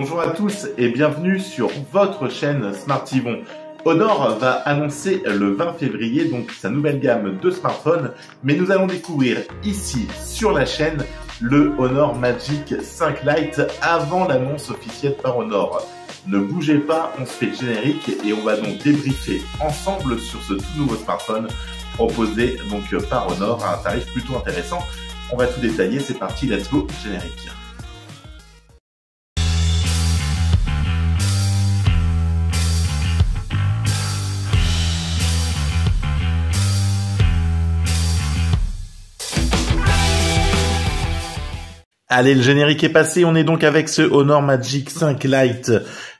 Bonjour à tous et bienvenue sur votre chaîne Smart Yvon. Honor va annoncer le 20 février donc sa nouvelle gamme de smartphones, mais nous allons découvrir ici sur la chaîne le Honor Magic 5 Lite avant l'annonce officielle par Honor. Ne bougez pas, on se fait le générique et on va donc débriefer ensemble sur ce tout nouveau smartphone proposé donc par Honor à un tarif plutôt intéressant. On va tout détailler, c'est parti, let's go, générique. Allez, le générique est passé, on est donc avec ce Honor Magic 5 Lite.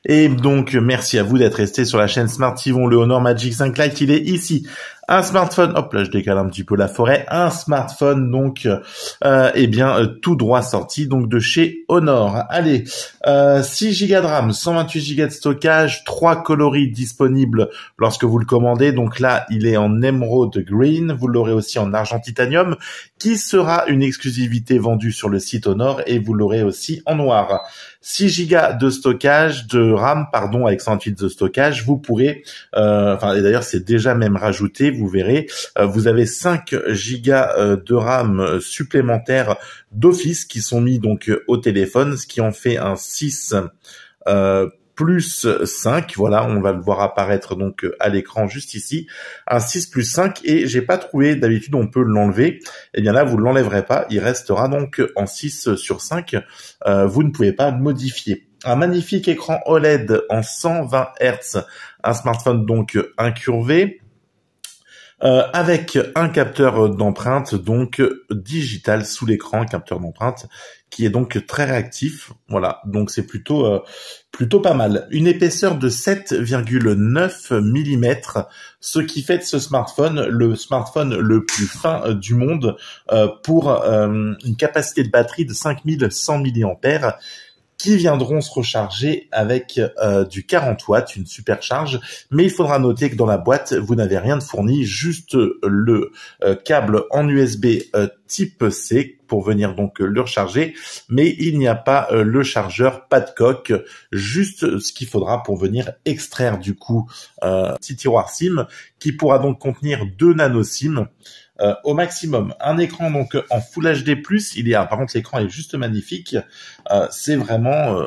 Et donc, merci à vous d'être resté sur la chaîne Smart Yvon. Le Honor Magic 5 Lite, il est ici. Un smartphone, hop là, je décale un petit peu la forêt. Un smartphone, donc, tout droit sorti, donc, de chez Honor. Allez, 6 Go de RAM, 128 Go de stockage, 3 coloris disponibles lorsque vous le commandez. Donc là, il est en Emerald Green. Vous l'aurez aussi en argent titanium, qui sera une exclusivité vendue sur le site Honor, et vous l'aurez aussi en noir. 6 Go de stockage, de RAM, pardon, avec 128 de stockage. Vous pourrez, et d'ailleurs, c'est déjà même rajouté, vous verrez, vous avez 5 Go de RAM supplémentaires d'office qui sont mis donc au téléphone, ce qui en fait un 6 plus 5, voilà, on va le voir apparaître donc à l'écran juste ici, un 6 plus 5, et j'ai pas trouvé, d'habitude on peut l'enlever, et bien là vous l'enlèverez pas, il restera donc en 6 sur 5, vous ne pouvez pas le modifier. Un magnifique écran OLED en 120 Hz, un smartphone donc incurvé, avec un capteur d'empreinte donc digital sous l'écran, capteur d'empreinte qui est donc très réactif. Voilà, donc c'est plutôt pas mal. Une épaisseur de 7,9 mm, ce qui fait de ce smartphone le smartphone le plus fin du monde pour une capacité de batterie de 5100 mAh. Qui viendront se recharger avec du 40 watts, une supercharge, mais il faudra noter que dans la boîte, vous n'avez rien de fourni, juste le câble en USB type C pour venir donc le recharger, mais il n'y a pas le chargeur, pas de coque, juste ce qu'il faudra pour venir extraire du coup petit tiroir SIM qui pourra donc contenir 2 nano SIM. Au maximum, un écran donc en Full HD+, par contre l'écran est juste magnifique, c'est vraiment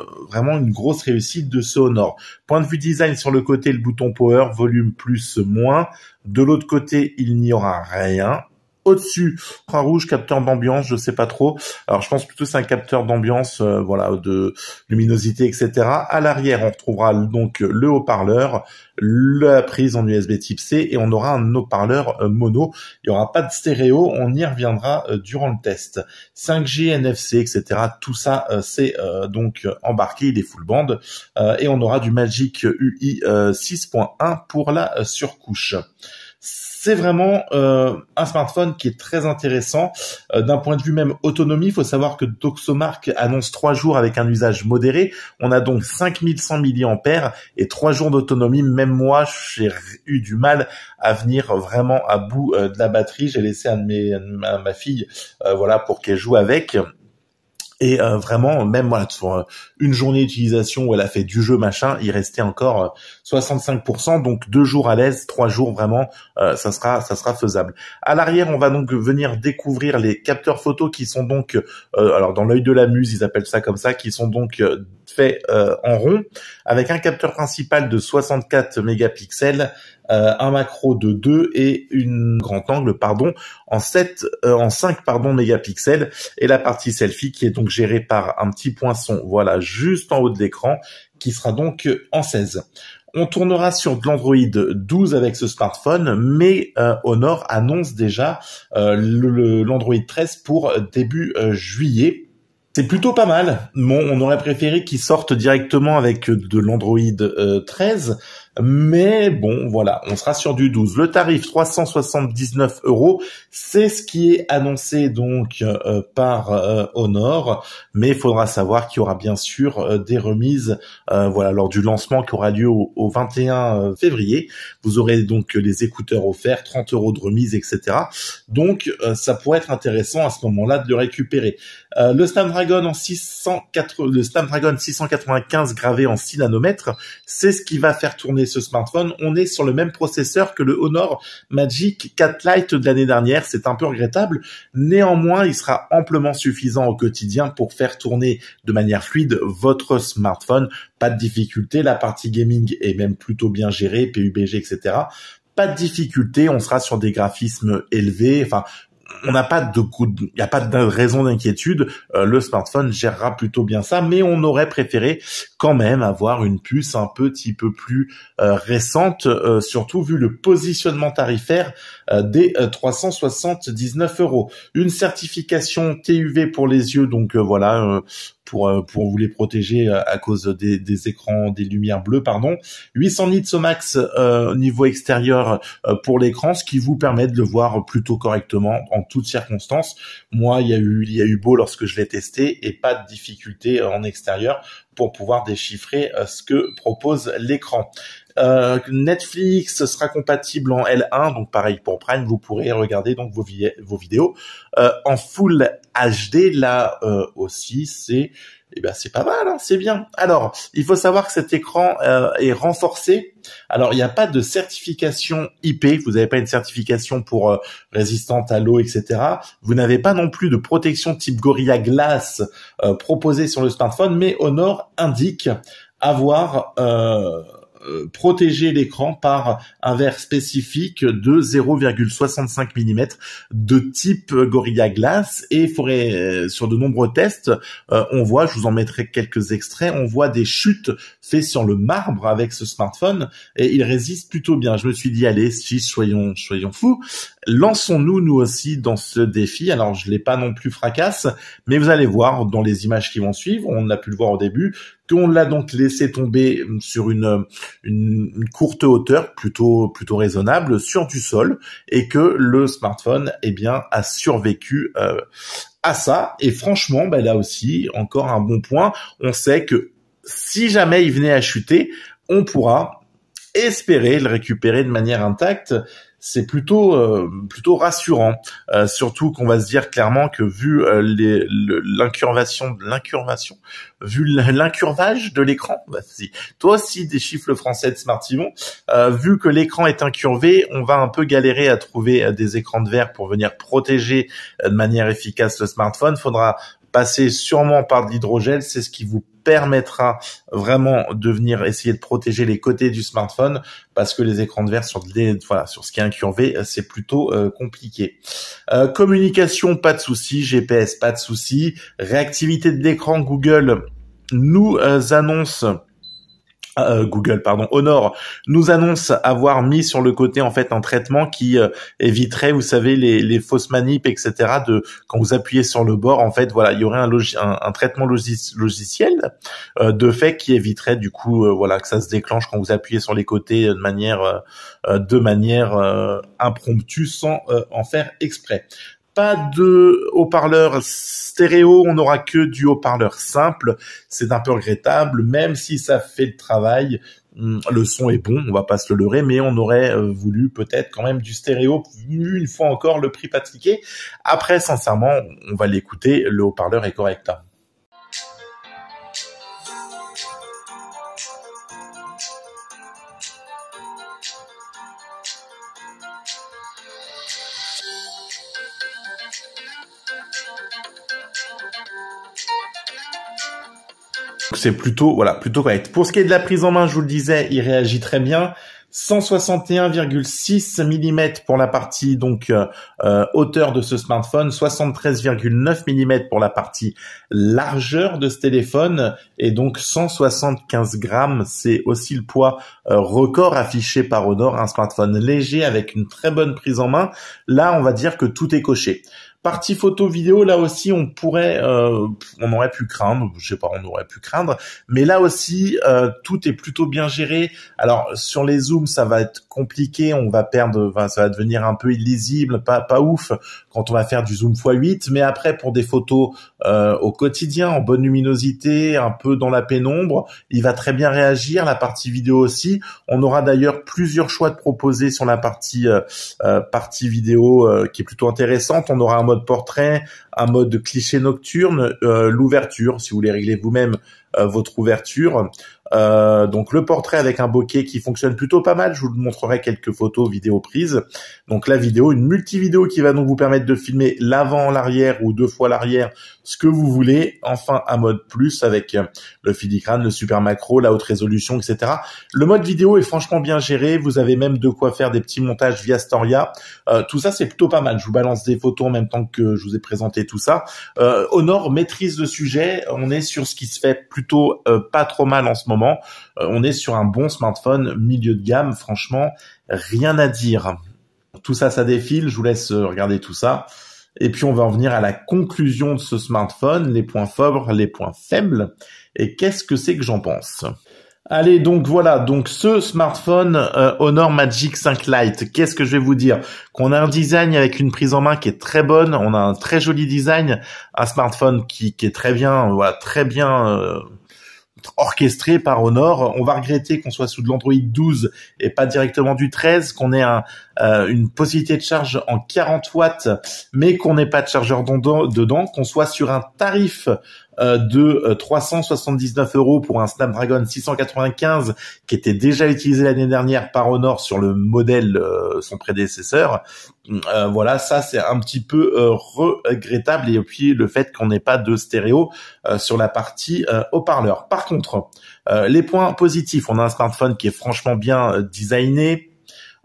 une grosse réussite de ce Honor. Point de vue design, sur le côté le bouton power, volume plus, moins, de l'autre côté il n'y aura rien. Au-dessus, infrarouge, capteur d'ambiance, je sais pas trop. Alors je pense plutôt c'est un capteur d'ambiance, de luminosité, etc. À l'arrière, on retrouvera donc le haut-parleur, la prise en USB type C, et on aura un haut-parleur mono. Il y aura pas de stéréo, on y reviendra durant le test. 5G, NFC, etc. Tout ça, c'est donc embarqué, il est full band, et on aura du Magic UI 6.1 pour la surcouche. C'est vraiment un smartphone qui est très intéressant d'un point de vue même autonomie. Il faut savoir que Doxomark annonce 3 jours avec un usage modéré. On a donc 5100 mAh et 3 jours d'autonomie. Même moi, j'ai eu du mal à venir vraiment à bout de la batterie. J'ai laissé à ma fille pour qu'elle joue avec. Et vraiment, même sur une journée d'utilisation où elle a fait du jeu machin, il restait encore 65%, donc 2 jours à l'aise, 3 jours vraiment, ça sera faisable. À l'arrière, on va donc venir découvrir les capteurs photo qui sont donc, alors dans l'œil de la muse, ils appellent ça comme ça, qui sont donc faits en rond, avec un capteur principal de 64 mégapixels, un macro de 2 et une grand angle, en 5 mégapixels, et la partie selfie qui est donc gérée par un petit poinçon, voilà, juste en haut de l'écran, qui sera donc en 16. On tournera sur de l'Android 12 avec ce smartphone, mais Honor annonce déjà l'Android 13 pour début juillet. C'est plutôt pas mal. Bon, on aurait préféré qu'ils sortent directement avec de l'Android 13, Mais bon, voilà, on sera sur du 12. Le tarif 379 €, c'est ce qui est annoncé donc par Honor, mais il faudra savoir qu'il y aura bien sûr des remises voilà, lors du lancement qui aura lieu au 21 février. Vous aurez donc les écouteurs offerts, 30 € de remise, etc. Donc ça pourrait être intéressant à ce moment-là de le récupérer. Le Snapdragon 695 gravé en 6 nanomètres, c'est ce qui va faire tourner ce smartphone. On est sur le même processeur que le Honor Magic 4 Lite de l'année dernière. C'est un peu regrettable. Néanmoins, il sera amplement suffisant au quotidien pour faire tourner de manière fluide votre smartphone. Pas de difficulté. La partie gaming est même plutôt bien gérée, PUBG, etc. Pas de difficulté. On sera sur des graphismes élevés. Enfin, on n'a pas de il n'y a pas de raison d'inquiétude. Le smartphone gérera plutôt bien ça, mais on aurait préféré quand même avoir une puce un petit peu plus récente, surtout vu le positionnement tarifaire des 379 €. Une certification TUV pour les yeux, donc voilà. Pour vous les protéger à cause des écrans, des lumières bleues, pardon. 800 nits au max niveau extérieur pour l'écran, ce qui vous permet de le voir plutôt correctement en toutes circonstances. Moi, il y a eu beau lorsque je l'ai testé et pas de difficulté en extérieur pour pouvoir déchiffrer ce que propose l'écran. Netflix sera compatible en L1, donc pareil pour Prime, vous pourrez regarder donc vos vidéos en Full HD. Là aussi, c'est pas mal, hein, c'est bien. Alors, il faut savoir que cet écran est renforcé. Alors, il n'y a pas de certification IP, vous n'avez pas une certification pour résistante à l'eau, etc. Vous n'avez pas non plus de protection type Gorilla Glass proposée sur le smartphone, mais Honor indique avoir protéger l'écran par un verre spécifique de 0,65 mm de type Gorilla Glass, et il faudrait, sur de nombreux tests, on voit, je vous en mettrai quelques extraits, on voit des chutes faites sur le marbre avec ce smartphone et il résiste plutôt bien. Je me suis dit, allez, si, soyons fous, lançons-nous nous aussi dans ce défi. Alors je l'ai pas non plus fracasse, mais vous allez voir dans les images qui vont suivre, on a pu le voir au début, qu'on l'a donc laissé tomber sur une courte hauteur plutôt raisonnable sur du sol, et que le smartphone a survécu à ça. Et franchement, là aussi encore un bon point. On sait que si jamais il venait à chuter, on pourra espérer le récupérer de manière intacte. C'est plutôt rassurant, surtout qu'on va se dire clairement que vu l'incurvage de l'écran, si toi aussi déchiffre le français de Smartivon, vu que l'écran est incurvé, on va un peu galérer à trouver des écrans de verre pour venir protéger de manière efficace le smartphone. Faudra passer sûrement par de l'hydrogel, c'est ce qui vous permettra vraiment de venir essayer de protéger les côtés du smartphone, parce que les écrans de verre sur ce qui est incurvé, c'est plutôt compliqué. Communication, pas de souci. GPS, pas de souci. Réactivité de l'écran, Google nous annonce Honor nous annonce avoir mis sur le côté en fait un traitement qui éviterait, vous savez, les fausses manips, etc. De quand vous appuyez sur le bord, en fait, voilà, il y aurait un traitement logiciel de fait qui éviterait du coup, que ça se déclenche quand vous appuyez sur les côtés de manière impromptue sans en faire exprès. Pas de haut-parleur stéréo, on n'aura que du haut-parleur simple. C'est un peu regrettable, même si ça fait le travail. Le son est bon, on va pas se le leurrer, mais on aurait voulu peut-être quand même du stéréo, une fois encore le prix pratiqué. Après, sincèrement, on va l'écouter, le haut-parleur est correct. C'est plutôt correct. Pour ce qui est de la prise en main, je vous le disais, il réagit très bien. 161,6 mm pour la partie hauteur de ce smartphone, 73,9 mm pour la partie largeur de ce téléphone, et donc 175 grammes, c'est aussi le poids record affiché par Honor, un smartphone léger avec une très bonne prise en main. Là, on va dire que tout est coché. Partie photo vidéo, là aussi on aurait pu craindre, je sais pas, on aurait pu craindre, mais là aussi tout est plutôt bien géré. Alors sur les zooms ça va être compliqué, ça va devenir un peu illisible, pas ouf quand on va faire du zoom x8, mais après pour des photos au quotidien, en bonne luminosité, un peu dans la pénombre, il va très bien réagir. La partie vidéo aussi, on aura d'ailleurs plusieurs choix de proposer sur la partie vidéo qui est plutôt intéressante. On aura un mode portrait, un mode cliché nocturne, l'ouverture, si vous voulez régler vous-même votre ouverture. Donc le portrait avec un bokeh qui fonctionne plutôt pas mal. Je vous montrerai quelques photos vidéo prises. Donc la vidéo, une multi-vidéo qui va donc vous permettre de filmer l'avant, l'arrière ou 2 fois l'arrière, ce que vous voulez. Enfin un mode plus avec le filigrane, le super macro, la haute résolution, etc. Le mode vidéo est franchement bien géré. Vous avez même de quoi faire des petits montages via Storia. Tout ça c'est plutôt pas mal. Je vous balance des photos en même temps que je vous ai présenté tout ça. Honor maîtrise le sujet. On est sur ce qui se fait plutôt pas trop mal en ce moment. On est sur un bon smartphone milieu de gamme, franchement, rien à dire. Tout ça, ça défile, je vous laisse regarder tout ça. Et puis on va en venir à la conclusion de ce smartphone, les points forts, les points faibles. Et qu'est-ce que c'est que j'en pense ? Allez, donc voilà, donc ce smartphone Honor Magic 5 Lite, qu'est-ce que je vais vous dire ? Qu'on a un design avec une prise en main qui est très bonne, on a un très joli design, un smartphone qui est très bien, très bien orchestré par Honor. On va regretter qu'on soit sous de l'Android 12 et pas directement du 13, qu'on ait une possibilité de charge en 40 watts, mais qu'on n'ait pas de chargeur dedans, qu'on soit sur un tarif de 379 € pour un Snapdragon 695 qui était déjà utilisé l'année dernière par Honor sur le modèle son prédécesseur. Voilà, ça c'est un petit peu regrettable, et puis le fait qu'on n'ait pas de stéréo sur la partie haut-parleur. Par contre, les points positifs, on a un smartphone qui est franchement bien designé.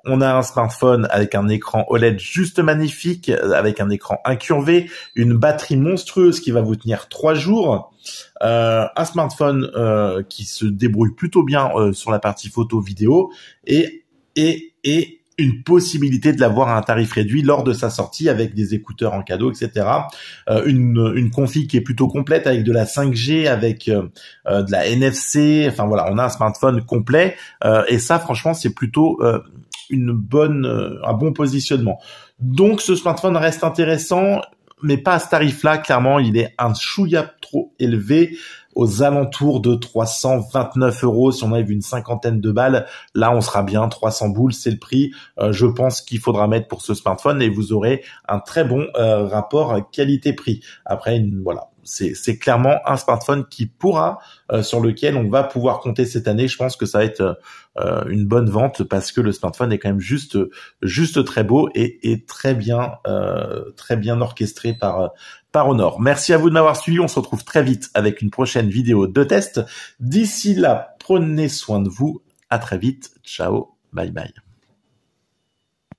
On a un smartphone avec un écran OLED juste magnifique, avec un écran incurvé, une batterie monstrueuse qui va vous tenir 3 jours, un smartphone qui se débrouille plutôt bien sur la partie photo vidéo, et une possibilité de l'avoir à un tarif réduit lors de sa sortie avec des écouteurs en cadeau, etc. Une config qui est plutôt complète avec de la 5G, avec de la NFC. Enfin voilà, on a un smartphone complet et ça, franchement, c'est plutôt un bon positionnement. Donc ce smartphone reste intéressant, mais pas à ce tarif-là. Clairement, il est un chouïa trop élevé, aux alentours de 329 €. Si on avait une cinquantaine de balles, là on sera bien, 300 boules, c'est le prix. Je pense qu'il faudra mettre pour ce smartphone, et vous aurez un très bon rapport qualité-prix. Après, voilà. C'est clairement un smartphone qui sur lequel on va pouvoir compter cette année. Je pense que ça va être une bonne vente, parce que le smartphone est quand même juste très beau et très bien orchestré par Honor. Merci à vous de m'avoir suivi. On se retrouve très vite avec une prochaine vidéo de test. D'ici là, prenez soin de vous. À très vite. Ciao. Bye bye.